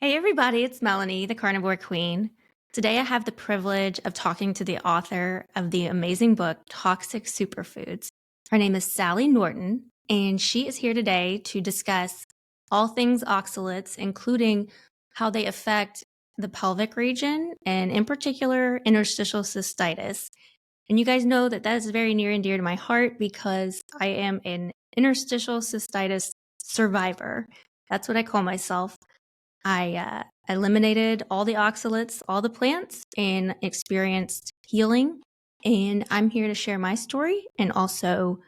Hey everybody, it's Melanie, the Carnivore Queen. Today I have the privilege of talking to the author of the amazing book, Toxic Superfoods. Her name is Sally Norton, and she is here today to discuss all things oxalates, including how they affect the pelvic region and in particular interstitial cystitis. And you guys know that is very near and dear to my heart because I am an interstitial cystitis survivor. That's what I call myself. I eliminated all the oxalates, all the plants, and experienced healing. And I'm here to share my story and also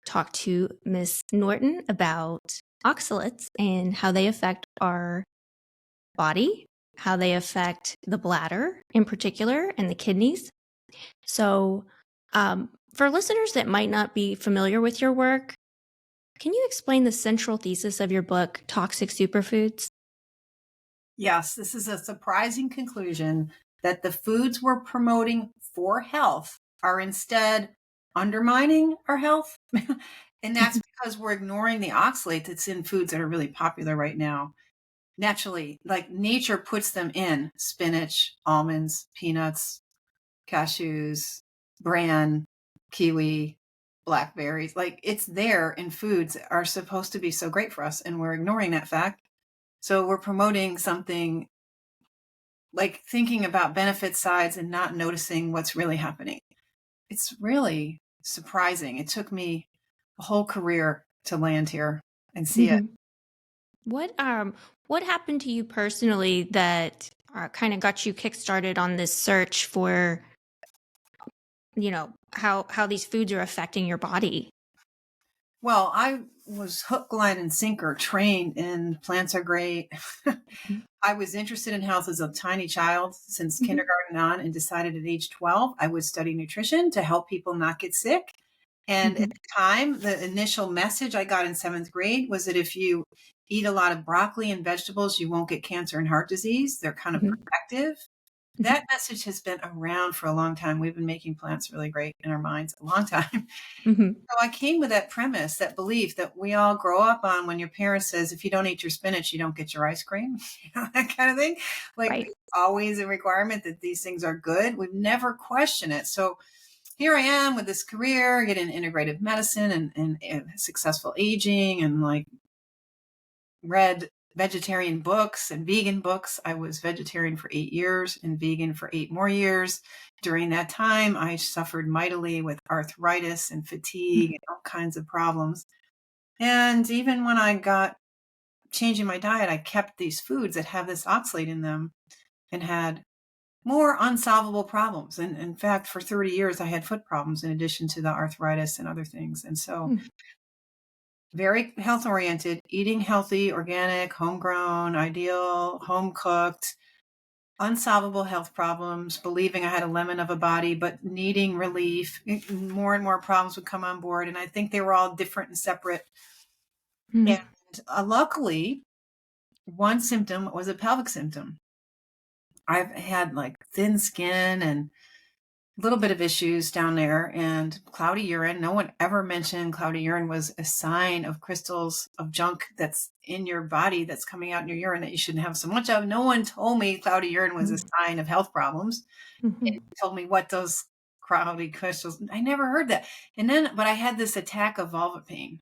talk to Miss Norton about oxalates and how they affect our body, how they affect the bladder in particular, and the kidneys. So, for listeners that might not be familiar with your work, can you explain the central thesis of your book, Toxic Superfoods? Yes, this is a surprising conclusion that the foods we're promoting for health are instead undermining our health. And that's because we're ignoring the oxalate that's in foods that are really popular right now. Naturally, like nature puts them in spinach, almonds, peanuts, cashews, bran, kiwi, blackberries. Like it's there in foods that are supposed to be so great for us, and we're ignoring that fact. So we're promoting something like thinking about benefit sides and not noticing what's really happening. It's really surprising. It took me a whole career to land here and see it. What happened to you personally that kind of got you kickstarted on this search for, how these foods are affecting your body? Well, I was hook, line, and sinker trained in plants are great. I was interested in health as a tiny child since kindergarten on and decided at age 12 I would study nutrition to help people not get sick. And at the time, the initial message I got in seventh grade was that if you eat a lot of broccoli and vegetables, you won't get cancer and heart disease. They're kind of protective. That message has been around for a long time. We've been making plants really great in our minds a long time. So I came with that premise, that belief that we all grow up on when your parent says, if you don't eat your spinach, you don't get your ice cream, that kind of thing. Like Right. it's always a requirement that these things are good. We've never questioned it. So here I am with this career, getting integrative medicine and successful aging and like read vegetarian books and vegan books. I was vegetarian for 8 years and vegan for 8 more years. During that time, I suffered mightily with arthritis and fatigue and all kinds of problems. And even when I got changing my diet, I kept these foods that have this oxalate in them and had more unsolvable problems. And in fact, for 30 years, I had foot problems in addition to the arthritis and other things. And so very health oriented, eating healthy, organic, homegrown, ideal, home cooked, unsolvable health problems, believing I had a lemon of a body, but needing relief. More and more problems would come on board. And I think they were all different and separate. And luckily, one symptom was a pelvic symptom. I've had like thin skin and a little bit of issues down there and cloudy urine. No one ever mentioned cloudy urine was a sign of crystals of junk that's in your body that's coming out in your urine that you shouldn't have so much of. No one told me cloudy urine was a sign of health problems. It told me what those cloudy crystals, I never heard that. But I had this attack of vulva pain.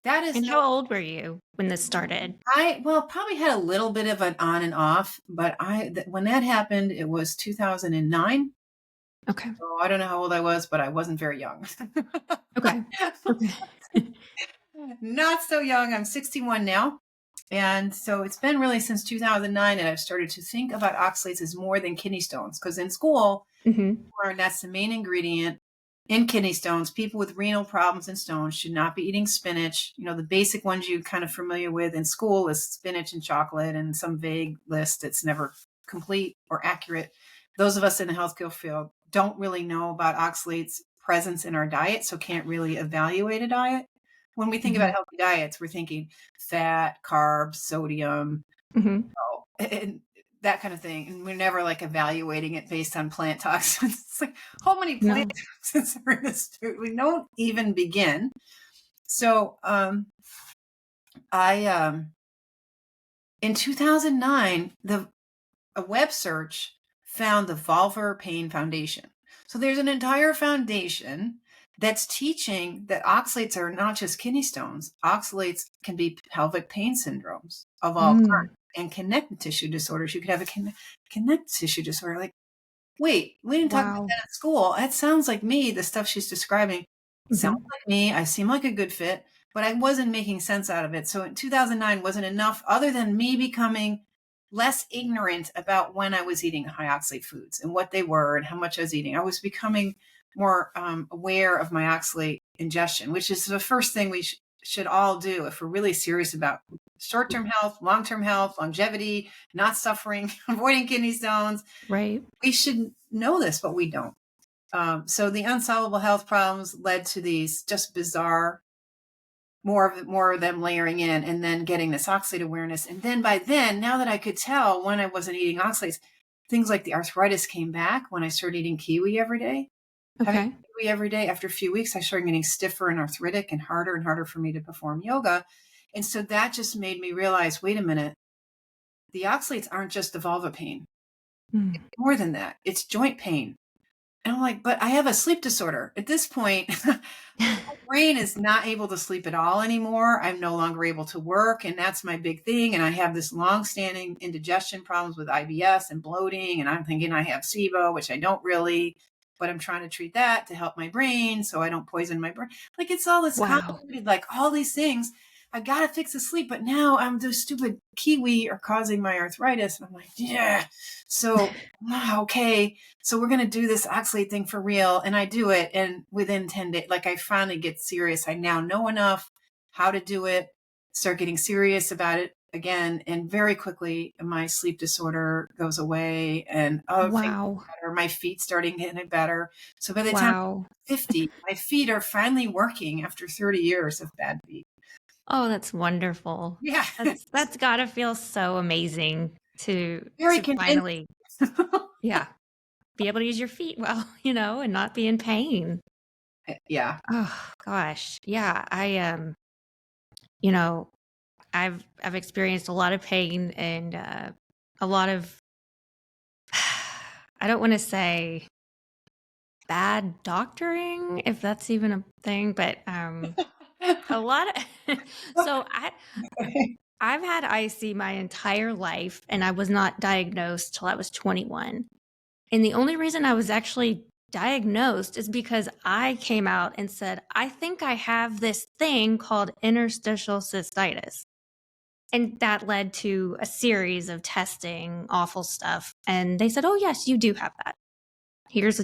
That is And how old were you when this started? probably had a little bit of an on and off, but when that happened, it was 2009. Okay. So I don't know how old I was, but I wasn't very young. Okay. Not so young. I'm 61 now. And so it's been really since 2009 that I've started to think about oxalates as more than kidney stones. Because in school, we learned that's the main ingredient in kidney stones. People with renal problems and stones should not be eating spinach. You know, the basic ones you're kind of familiar with in school is spinach and chocolate and some vague list that's never complete or accurate. Those of us in the healthcare field don't really know about oxalates presence in our diet, so can't really evaluate a diet. When we think about healthy diets, we're thinking fat, carbs, sodium, and that kind of thing. And we're never like evaluating it based on plant toxins. It's like, how many plant toxins are in this food? We don't even begin. So I In 2009, a web search found the Vulvar Pain Foundation. So there's an entire foundation that's teaching that oxalates are not just kidney stones. Oxalates can be pelvic pain syndromes of all Mm. kinds and connective tissue disorders. You could have a connective tissue disorder. Like, wait, we didn't talk about Wow. that at school. That sounds like me. The stuff she's describing sounds Hmm. like me. I seem like a good fit, but I wasn't making sense out of it. So in 2009 wasn't enough other than me becoming less ignorant about when I was eating high oxalate foods and what they were and how much I was eating. I was becoming more aware of my oxalate ingestion, which is the first thing we should all do if we're really serious about short-term health, long-term health, longevity, not suffering, avoiding kidney stones. Right. We should know this, but we don't. So the unsolvable health problems led to these just bizarre, more of them layering in and then getting this oxalate awareness. And then by then, now that I could tell when I wasn't eating oxalates, things like the arthritis came back when I started eating kiwi every day. Having Okay. kiwi every day, after a few weeks, I started getting stiffer and arthritic and harder for me to perform yoga. And so that just made me realize, wait a minute, the oxalates aren't just the vulva pain. Mm. It's more than that. It's joint pain. And I'm like, but I have a sleep disorder. At this point, my brain is not able to sleep at all anymore. I'm no longer able to work. And that's my big thing. And I have this long-standing indigestion problems with IBS and bloating. And I'm thinking I have SIBO, which I don't really, but I'm trying to treat that to help my brain so I don't poison my brain. Like it's all this Wow. complicated, like all these things. I got to fix the sleep, but now I'm those stupid kiwi are causing my arthritis. And I'm like, yeah. So, okay. So we're going to do this oxalate thing for real. And I do it. And within 10 days, like I finally get serious. I now know enough how to do it, start getting serious about it again. And very quickly, my sleep disorder goes away and things Wow. get better. My feet starting getting better. So by the time Wow. I'm 50, my feet are finally working after 30 years of bad feet. Oh, that's wonderful. Yeah. That's gotta feel so amazing to Very convincing. finally, yeah, be able to use your feet well, and not be in pain. Yeah. Oh gosh. Yeah. You know, I've experienced a lot of pain and a lot of I don't want to say bad doctoring, if that's even a thing, but a lot of so I've had IC my entire life and I was not diagnosed till I was 21. And the only reason I was actually diagnosed is because I came out and said, I think I have this thing called interstitial cystitis. And that led to a series of testing, awful stuff. And they said, oh, yes, you do have that. Here's,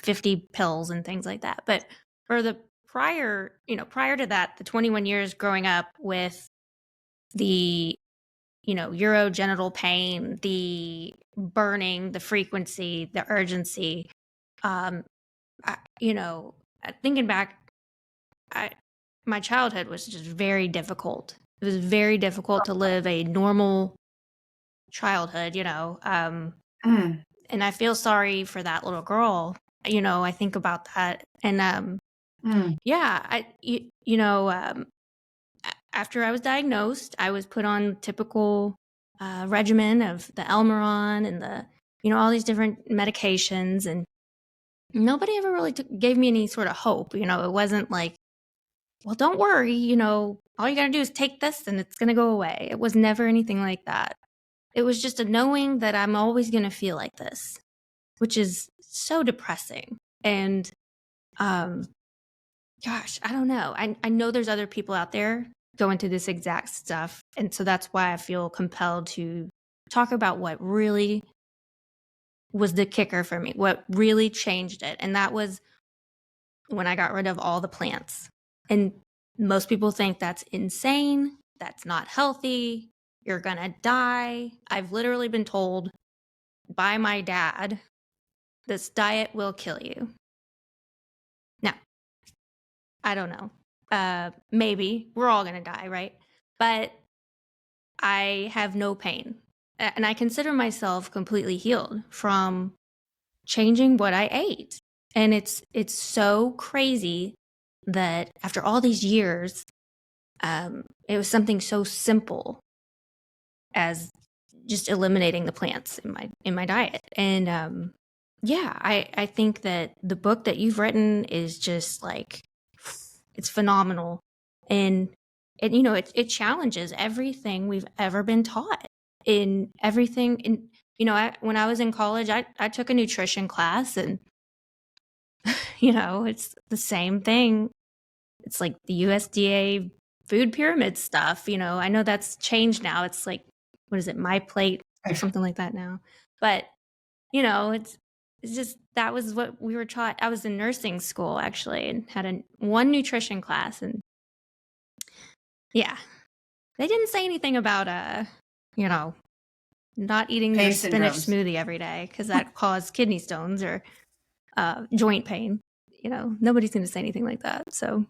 50 pills and things like that. But for the prior to that, the 21 years growing up with the, urogenital pain, the burning, the frequency, the urgency, I, thinking back, my childhood was just very difficult. It was very difficult to live a normal childhood, Mm, and I feel sorry for that little girl. I think about that, and mm, yeah, after I was diagnosed, I was put on typical regimen of the Elmeron and the, all these different medications, and nobody ever really gave me any sort of hope. It wasn't like, well, don't worry, all you got to do is take this and it's going to go away. It was never anything like that. It was just a knowing that I'm always going to feel like this, which is so depressing. And gosh, I don't know. I know there's other people out there going through this exact stuff. And so that's why I feel compelled to talk about what really was the kicker for me, what really changed it. And that was when I got rid of all the plants. And most people think that's insane. That's not healthy. You're going to die. I've literally been told by my dad, this diet will kill you. Now, I don't know. Maybe we're all going to die, right? But I have no pain. And I consider myself completely healed from changing what I ate. And it's so crazy that after all these years, it was something so simple as just eliminating the plants in my diet. And I think that the book that you've written is just like, it's phenomenal. And it challenges everything we've ever been taught in everything. And when I was in college, I took a nutrition class, and it's the same thing. It's like the USDA food pyramid stuff. I know that's changed now. It's like, what is it, My Plate or something like that now. But it's just, that was what we were taught. I was in nursing school actually, and had one nutrition class, and yeah, they didn't say anything about not eating Pain your spinach syndromes. smoothie every day, because that caused kidney stones or joint pain. Nobody's going to say anything like that. So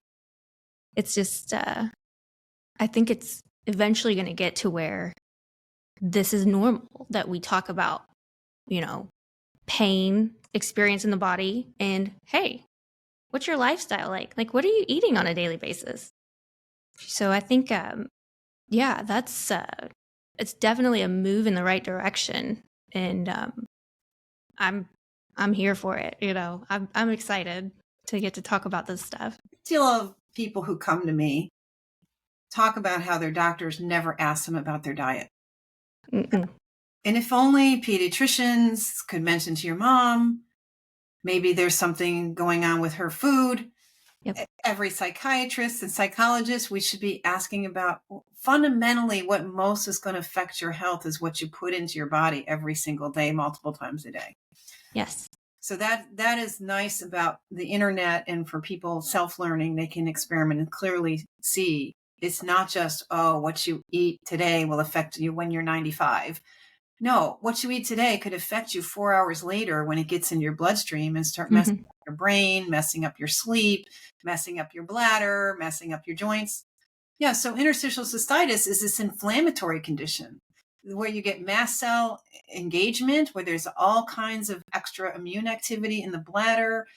it's just, I think it's eventually going to get to where this is normal, that we talk about, pain experience in the body, and hey, what's your lifestyle like? Like, what are you eating on a daily basis? So I think, that's, it's definitely a move in the right direction. And I'm here for it. I'm excited to get to talk about this stuff. Deal of people who come to me talk about how their doctors never ask them about their diet. Mm-mm. And if only pediatricians could mention to your mom, maybe there's something going on with her food. Yep. Every psychiatrist and psychologist, we should be asking about, fundamentally, what most is going to affect your health is what you put into your body every single day, multiple times a day. Yes. So that is nice about the internet, and for people self-learning, they can experiment and clearly see it's not just, what you eat today will affect you when you're 95. No, what you eat today could affect you 4 hours later when it gets in your bloodstream and start messing up your brain, messing up your sleep, messing up your bladder, messing up your joints. Yeah, so interstitial cystitis is this inflammatory condition where you get mast cell engagement, where there's all kinds of extra immune activity in the bladder,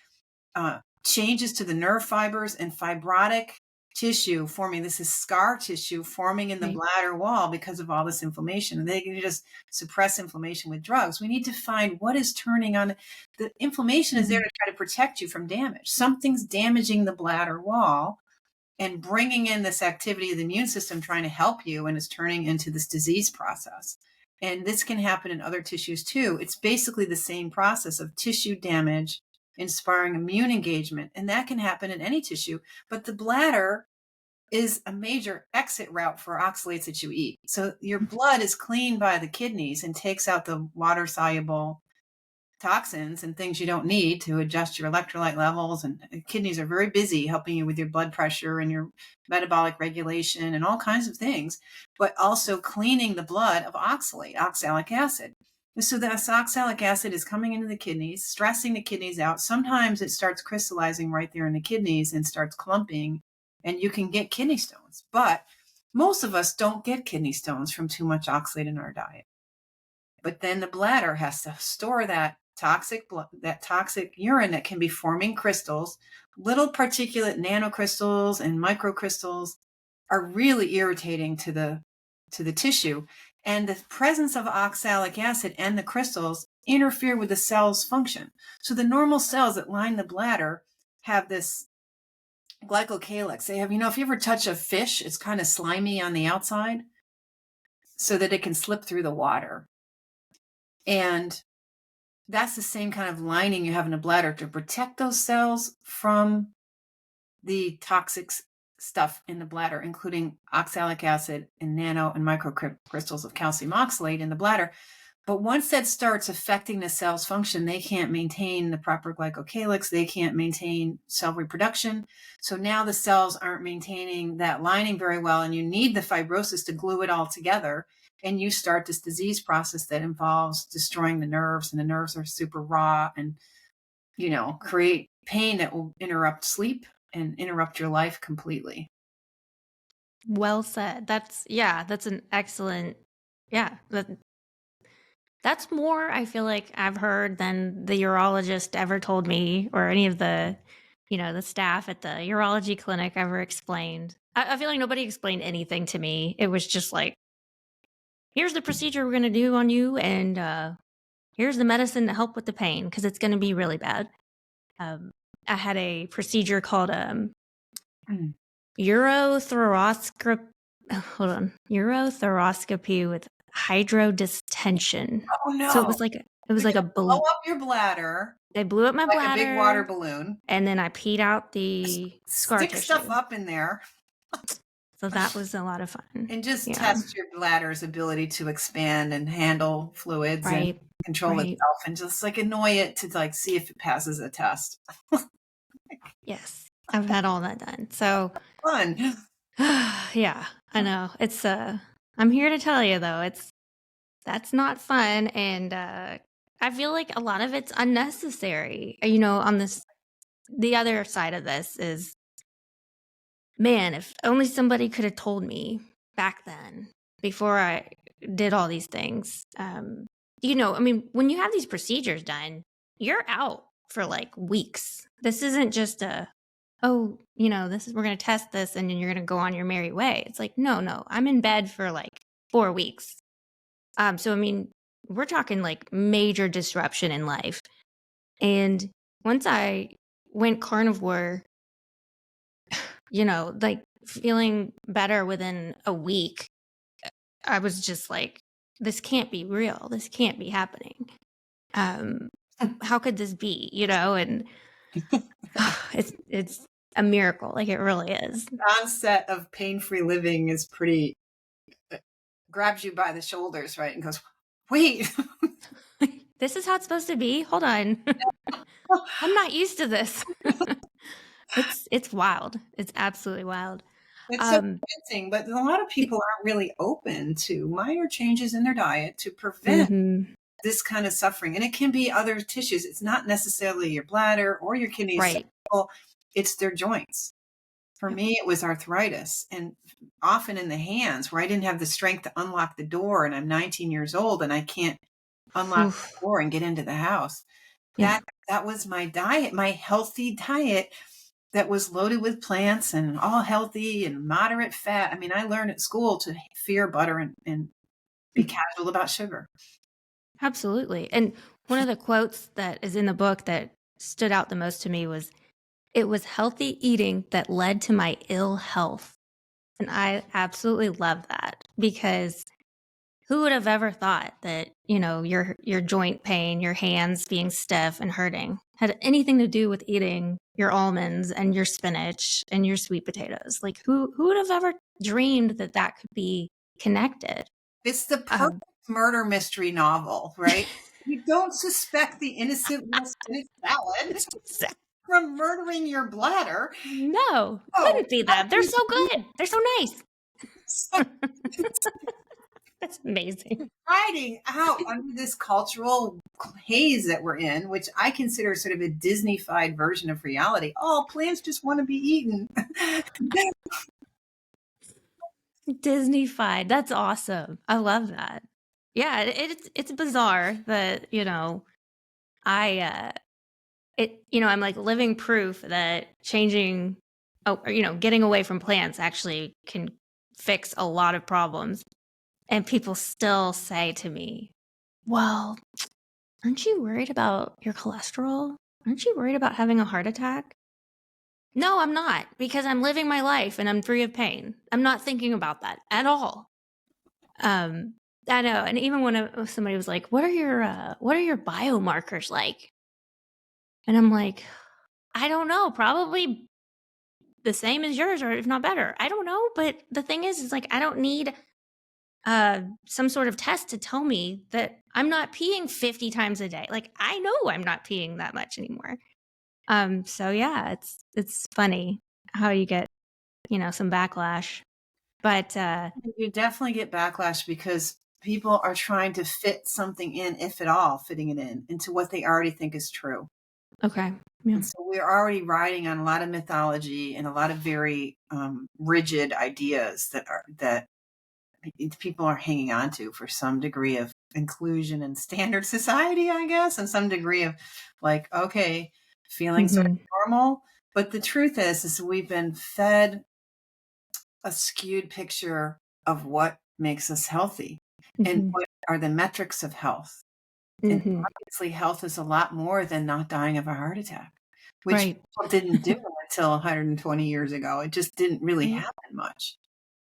changes to the nerve fibers, and fibrotic tissue forming. This is scar tissue forming in the bladder wall because of all this inflammation. And they can just suppress inflammation with drugs. We need to find what is turning on. The inflammation is there to try to protect you from damage. Something's damaging the bladder wall and bringing in this activity of the immune system trying to help you, and it's turning into this disease process. And this can happen in other tissues too. It's basically the same process of tissue damage inspiring immune engagement. And that can happen in any tissue, but the bladder is a major exit route for oxalates that you eat. So your blood is cleaned by the kidneys and takes out the water soluble toxins and things you don't need to adjust your electrolyte levels. And kidneys are very busy helping you with your blood pressure and your metabolic regulation and all kinds of things, but also cleaning the blood of oxalic acid. So this oxalic acid is coming into the kidneys, stressing the kidneys out. Sometimes it starts crystallizing right there in the kidneys and starts clumping, and you can get kidney stones. But most of us don't get kidney stones from too much oxalate in our diet. But then the bladder has to store that toxic urine that can be forming crystals. Little particulate nanocrystals and microcrystals are really irritating to the tissue. And the presence of oxalic acid and the crystals interfere with the cell's function. So the normal cells that line the bladder have this glycocalyx. They have, if you ever touch a fish, it's kind of slimy on the outside so that it can slip through the water. And that's the same kind of lining you have in a bladder to protect those cells from the toxic stuff in the bladder, including oxalic acid and nano and microcrystals of calcium oxalate in the bladder. But once that starts affecting the cell's function, they can't maintain the proper glycocalyx. They can't maintain cell reproduction. So now the cells aren't maintaining that lining very well, and you need the fibrosis to glue it all together. And you start this disease process that involves destroying the nerves, and the nerves are super raw and, create pain that will interrupt sleep and interrupt your life completely. Well said. That's an excellent, that's more, I feel like, I've heard than the urologist ever told me, or any of the, the staff at the urology clinic ever explained. I feel like nobody explained anything to me. It was just like, here's the procedure we're going to do on you, and here's the medicine to help with the pain because it's going to be really bad. I had a procedure called urothroscopy. Hold on, urothroscopy with hydrodistension. Oh no! So it was like a blow up your bladder. They blew up my like bladder, a big water balloon, and then I peed out the scar stick tissue. stuff up in there. So that was a lot of fun. And just test your bladder's ability to expand and handle fluids and control itself, and just like annoy it to like see if it passes a test. Yes, I've had all that done. So fun. Yeah, I know. It's I'm here to tell you though, that's not fun, and I feel like a lot of it's unnecessary. On the other side of this is, man, if only somebody could have told me back then before I did all these things. When you have these procedures done, you're out for like weeks. This isn't just we're going to test this and then you're going to go on your merry way. It's like, no, I'm in bed for like 4 weeks. We're talking like major disruption in life. And once I went carnivore, like feeling better within a week, I was just like, this can't be real. This can't be happening. How could this be? And it's a miracle. Like, it really is. The onset of pain-free living is pretty, grabs you by the shoulders, right? And goes, wait, this is how it's supposed to be. Hold on. I'm not used to this. It's wild. It's absolutely wild. It's so convincing, but a lot of people aren't really open to minor changes in their diet to prevent this kind of suffering. And it can be other tissues. It's not necessarily your bladder or your kidneys. Right. It's their joints. For me, it was arthritis, and often in the hands where I didn't have the strength to unlock the door, and I'm 19 years old and I can't unlock the door and get into the house. Yeah. That was my diet, my healthy diet that was loaded with plants and all healthy and moderate fat. I learned at school to fear butter and be casual about sugar. Absolutely. And one of the quotes that is in the book that stood out the most to me was, "It was healthy eating that led to my ill health." And I absolutely love that, because who would have ever thought that, your joint pain, your hands being stiff and hurting had anything to do with eating your almonds and your spinach and your sweet potatoes? Like, who would have ever dreamed that could be connected? It's the perfect murder mystery novel, right? You don't suspect the innocent little spinach salad from murdering your bladder. No, couldn't be them. They're so good. They're so nice. That's amazing. Riding out under this cultural haze that we're in, which I consider sort of a Disney-fied version of reality. Oh, plants just want to be eaten. Disney-fied. That's awesome. I love that. Yeah, it's bizarre that, I'm like living proof that changing, getting away from plants actually can fix a lot of problems. And people still say to me, well, aren't you worried about your cholesterol? Aren't you worried about having a heart attack? No, I'm not, because I'm living my life and I'm free of pain. I'm not thinking about that at all. I know. And even when somebody was like, what are your biomarkers like? And I'm like, I don't know, probably the same as yours, or if not better. I don't know. But the thing is like, I don't need some sort of test to tell me that I'm not peeing 50 times a day. Like, I know I'm not peeing that much anymore. So yeah, it's funny how you get, some backlash, but you definitely get backlash because people are trying to fit something in, if at all, fitting it in into what they already think is true. Okay. Yeah. And so we're already riding on a lot of mythology and a lot of very rigid ideas that people are hanging on to for some degree of inclusion and standard society, I guess, and some degree of like, okay, feeling sort of normal. But the truth is we've been fed a skewed picture of what makes us healthy. And Mhm. what are the metrics of health? And Mhm. obviously, health is a lot more than not dying of a heart attack, which Right. people didn't do until 120 years ago. It just didn't really Right. happen much.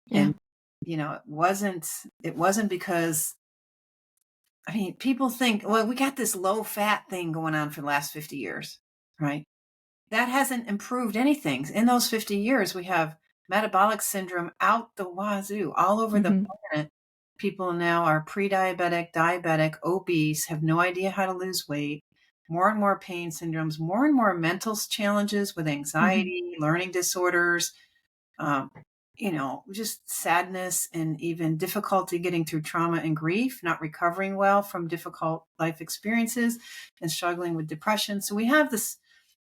Yeah. And, it wasn't because, I mean, people think, well, we got this low fat thing going on for the last 50 years, right? That hasn't improved anything. In those 50 years, we have metabolic syndrome out the wazoo all over the Mhm. planet. People now are pre-diabetic, diabetic, obese, have no idea how to lose weight, more and more pain syndromes, more and more mental challenges with Mhm. anxiety, learning disorders, um, just sadness and even difficulty getting through trauma and grief, not recovering well from difficult life experiences, and struggling with depression. So we have this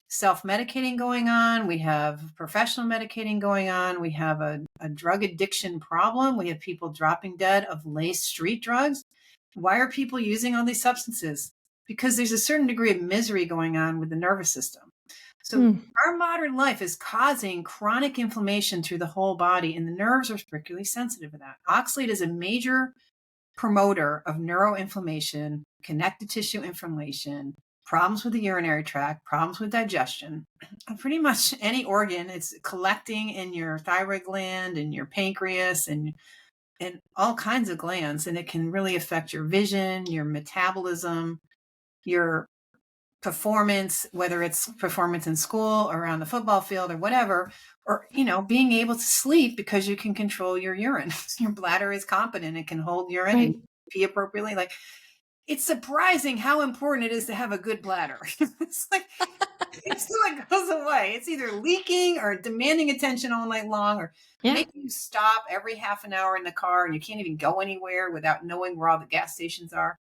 self medicating going on. We have professional medicating going on. We have a drug addiction problem. We have people dropping dead of laced street drugs. Why are people using all these substances? Because there's a certain degree of misery going on with the nervous system. So Mm. our modern life is causing chronic inflammation through the whole body, and the nerves are particularly sensitive to that. Oxalate is a major promoter of neuroinflammation, connective tissue inflammation, problems with the urinary tract, problems with digestion. Pretty much any organ, it's collecting in your thyroid gland and your pancreas and all kinds of glands, and it can really affect your vision, your metabolism, your performance, whether it's performance in school or on the football field or whatever, or, being able to sleep because you can control your urine. Your bladder is competent. It can hold urine and Right. pee appropriately. Like, it's surprising how important it is to have a good bladder. It's like, it's like goes away. It's either leaking or demanding attention all night long or Yeah. making you stop every half an hour in the car and you can't even go anywhere without knowing where all the gas stations are.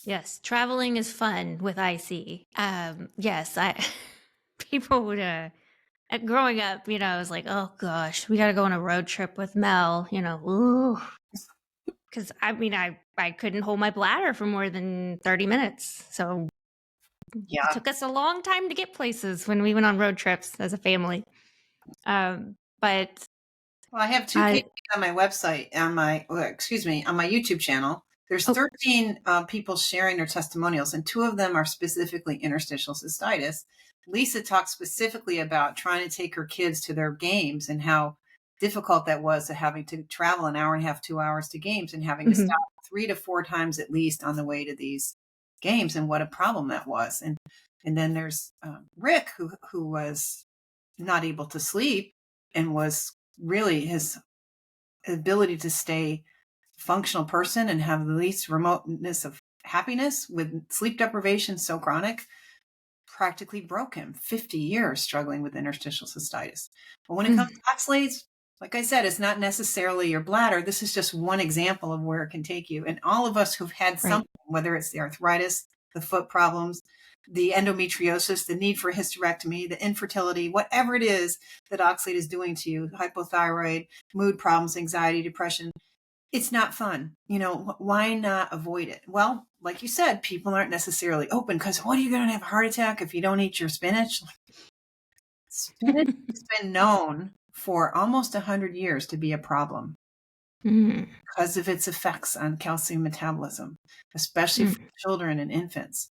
Yes. Traveling is fun with IC. Yes, I people would growing up, I was like, oh gosh, we got to go on a road trip with Mel, ooh, because I couldn't hold my bladder for more than 30 minutes. So it Yeah. took us a long time to get places when we went on road trips as a family. But Well, I have two I, cases on my website, on my YouTube channel. There's oh, 13 people sharing their testimonials, and two of them are specifically interstitial cystitis. Lisa talks specifically about trying to take her kids to their games and how difficult that was to having to travel an hour and a half, 2 hours to games and having to mhm, stop 3 to 4 times at least on the way to these games, and what a problem that was. And then there's Rick, who was not able to sleep and was really his ability to stay functional person and have the least remoteness of happiness with sleep deprivation so chronic practically broke him. 50 years struggling with interstitial cystitis. But when it comes mm, to oxalates, like I said, it's not necessarily your bladder. This is just one example of where it can take you. And all of us who've had right. something, whether it's the arthritis, the foot problems, the endometriosis, the need for a hysterectomy, the infertility, whatever it is that oxalate is doing to you, hypothyroid, mood problems, anxiety, depression, it's not fun. Why not avoid it? Well, like you said, people aren't necessarily open because what are you going to have a heart attack if you don't eat your spinach? Spinach has been known for almost 100 years to be a problem Mm, because of its effects on calcium metabolism, especially mm, for children and infants.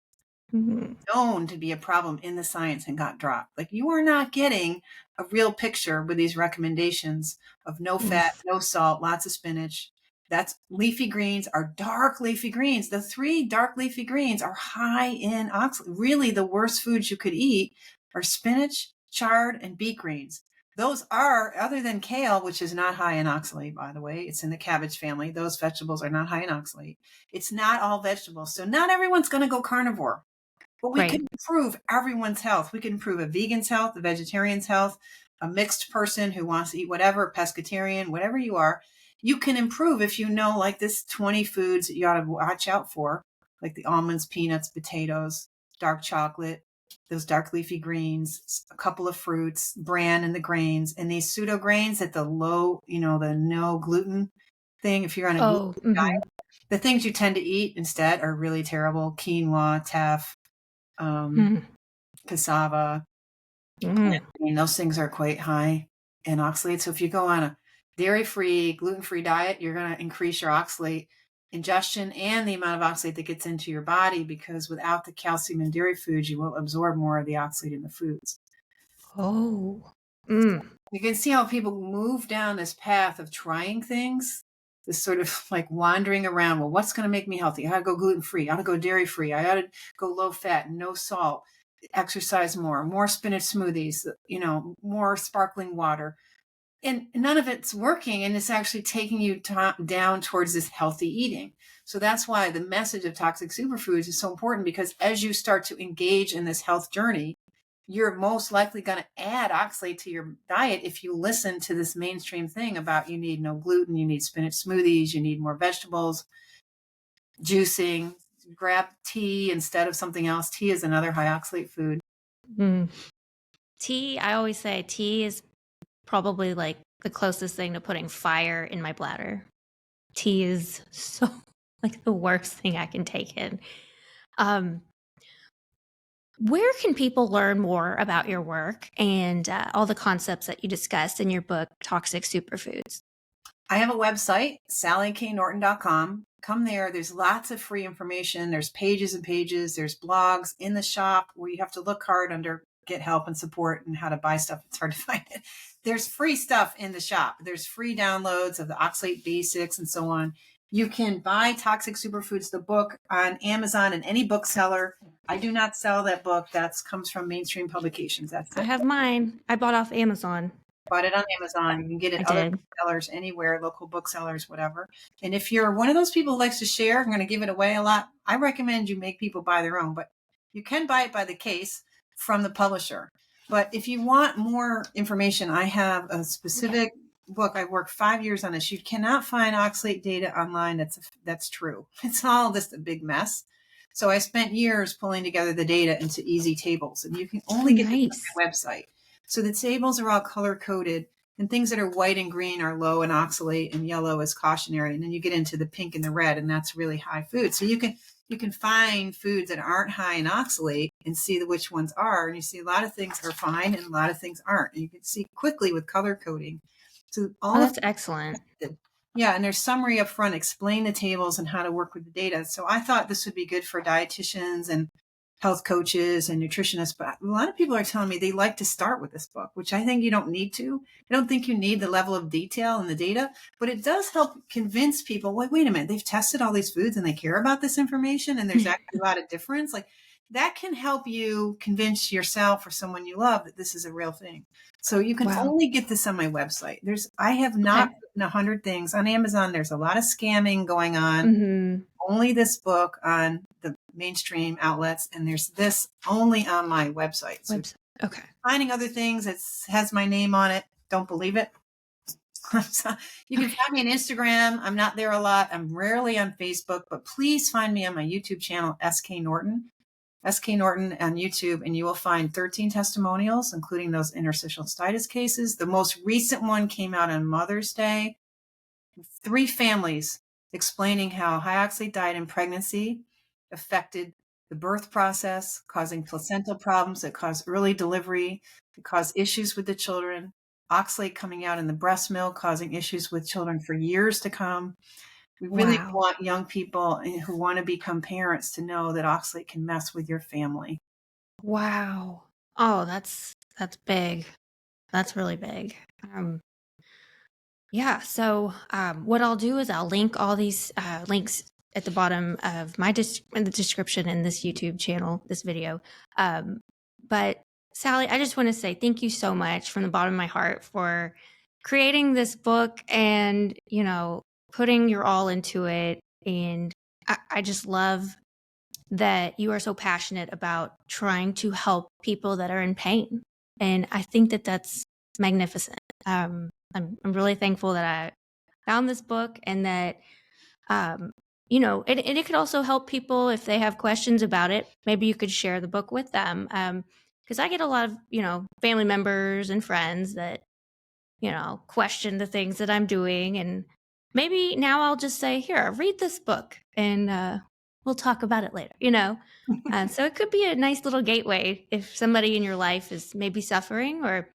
mm, Known to be a problem in the science and got dropped. Like, you are not getting a real picture with these recommendations of no fat, yes. no salt, lots of spinach. That's leafy greens are dark leafy greens. The three dark leafy greens are high in oxalate. Really, the worst foods you could eat are spinach, chard, and beet greens. Those are, other than kale, which is not high in oxalate, by the way, it's in the cabbage family. Those vegetables are not high in oxalate. It's not all vegetables. So not everyone's going to go carnivore. But we Right. can improve everyone's health. We can improve a vegan's health, a vegetarian's health, a mixed person who wants to eat whatever, pescatarian, whatever you are. You can improve if you know, like, this 20 foods that you ought to watch out for, like the almonds, peanuts, potatoes, dark chocolate, those dark leafy greens, a couple of fruits, bran and the grains, and these pseudo grains at the low, the no gluten thing. If you're on a gluten Oh, diet, mhm, the things you tend to eat instead are really terrible: quinoa, teff, um, mm, cassava, plant. mm, I mean, those things are quite high in oxalate. So if you go on a dairy-free, gluten-free diet, you're going to increase your oxalate ingestion and the amount of oxalate that gets into your body, because without the calcium in dairy foods, you will absorb more of the oxalate in the foods. Oh. You can see how people move down this path of trying things, this sort of like wandering around. Well, what's going to make me healthy? I ought to go gluten-free. I ought to go dairy-free. I ought to go low fat, no salt, exercise more spinach smoothies, more sparkling water. And none of it's working, and it's actually taking you down towards this healthy eating. So that's why the message of toxic superfoods is so important, because as you start to engage in this health journey, you're most likely going to add oxalate to your diet if you listen to this mainstream thing about you need no gluten, you need spinach smoothies, you need more vegetables, juicing, grab tea instead of something else. Tea is another high oxalate food. Tea, I always say tea is probably like the closest thing to putting fire in my bladder. Tea is so like the worst thing I can take in. Where can people learn more about your work and all the concepts that you discussed in your book, Toxic Superfoods? I have a website, sallyknorton.com. Come there. There's lots of free information. There's pages and pages. There's blogs in the shop where you have to look hard under get help and support and how to buy stuff. It's hard to find it. There's free stuff in the shop. There's free downloads of the oxalate basics and so on. You can buy Toxic Superfoods, the book, on Amazon and any bookseller. I do not sell that book. That comes from mainstream publications. That's it. I have mine. I bought off Amazon. Bought it on Amazon. You can get it other booksellers anywhere, local booksellers, whatever. And if you're one of those people who likes to share, I'm going to give it away a lot. I recommend you make people buy their own, but you can buy it by the case from the publisher. But if you want more information, I have a specific book. I worked 5 years on this. You cannot find oxalate data online. That's true. It's all just a big mess. So I spent years pulling together the data into easy tables, and you can only get this on my website. So the tables are all color coded, and things that are white and green are low in oxalate and yellow is cautionary. And then you get into the pink and the red, and that's really high food. So you can find foods that aren't high in oxalate and see which ones are. And you see a lot of things are fine and a lot of things aren't. And you can see quickly with color coding. So that's excellent. Yeah. And there's summary up front, explain the tables and how to work with the data. So I thought this would be good for dietitians and health coaches and nutritionists, but a lot of people are telling me they like to start with this book, which I think you don't need to. I don't think you need the level of detail in the data, but it does help convince people, wait a minute, they've tested all these foods and they care about this information and there's actually a lot of difference. Like that can help you convince yourself or someone you love that this is a real thing. So you can only get this on my website. I have not written 100 things on Amazon. There's a lot of scamming going on. Only this book on the mainstream outlets, and there's this only on my website. So finding other things that has my name on it, don't believe it. You can find me on Instagram. I'm not there a lot. I'm rarely on Facebook, but please find me on my YouTube channel, SK Norton on YouTube, and you will find 13 testimonials, including those interstitial cystitis cases. The most recent one came out on Mother's Day. 3 families explaining how high oxalate diet in pregnancy affected the birth process, causing placental problems that cause early delivery, that cause issues with the children, oxalate coming out in the breast milk, causing issues with children for years to come. We really want young people who want to become parents to know that oxalate can mess with your family. Wow. Oh, that's big. That's really big. Yeah. So what I'll do is I'll link all these links at the bottom of in the description in this YouTube channel, this video. But Sally, I just want to say thank you so much from the bottom of my heart for creating this book and, putting your all into it. And I just love that you are so passionate about trying to help people that are in pain. And I think that that's magnificent. I'm really thankful that I found this book and that, and it could also help people if they have questions about it. Maybe you could share the book with them. Because I get a lot of, family members and friends that, question the things that I'm doing. And maybe now I'll just say, here, read this book and we'll talk about it later, So it could be a nice little gateway if somebody in your life is maybe suffering or,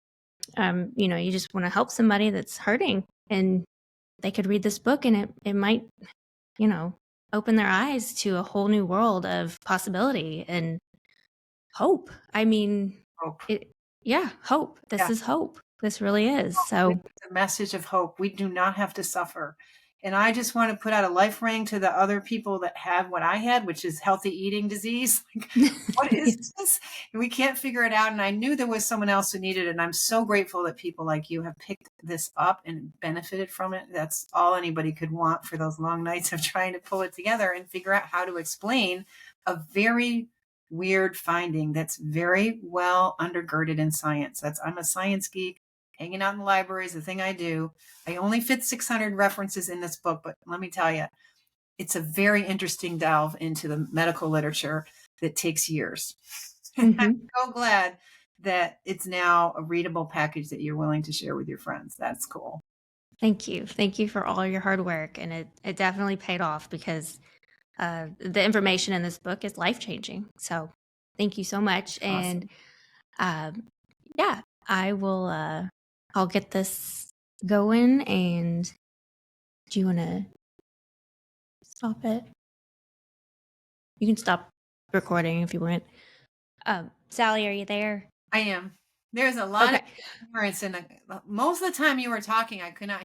you just want to help somebody that's hurting and they could read this book and it might, open their eyes to a whole new world of possibility and hope. I mean, Hope. hope. This Yeah. is hope. This really is. It's So, a message of hope. We do not have to suffer. And I just want to put out a life ring to the other people that have what I had, which is healthy eating disease. Like, what is this? And we can't figure it out. And I knew there was someone else who needed it. And I'm so grateful that people like you have picked this up and benefited from it. That's all anybody could want for those long nights of trying to pull it together and figure out how to explain a very weird finding that's very well undergirded in science. I'm a science geek. Hanging out in the library is the thing I do. I only fit 600 references in this book, but let me tell you, it's a very interesting delve into the medical literature that takes years. And I'm so glad that it's now a readable package that you're willing to share with your friends. That's cool. Thank you. Thank you for all your hard work. And it definitely paid off because the information in this book is life-changing. So thank you so much. Awesome. And yeah, I will, I'll get this going. And do you want to stop it? You can stop recording if you want. Sally, are you there? I am. There's a lot Okay. of ignorance, and most of the time you were talking, I could not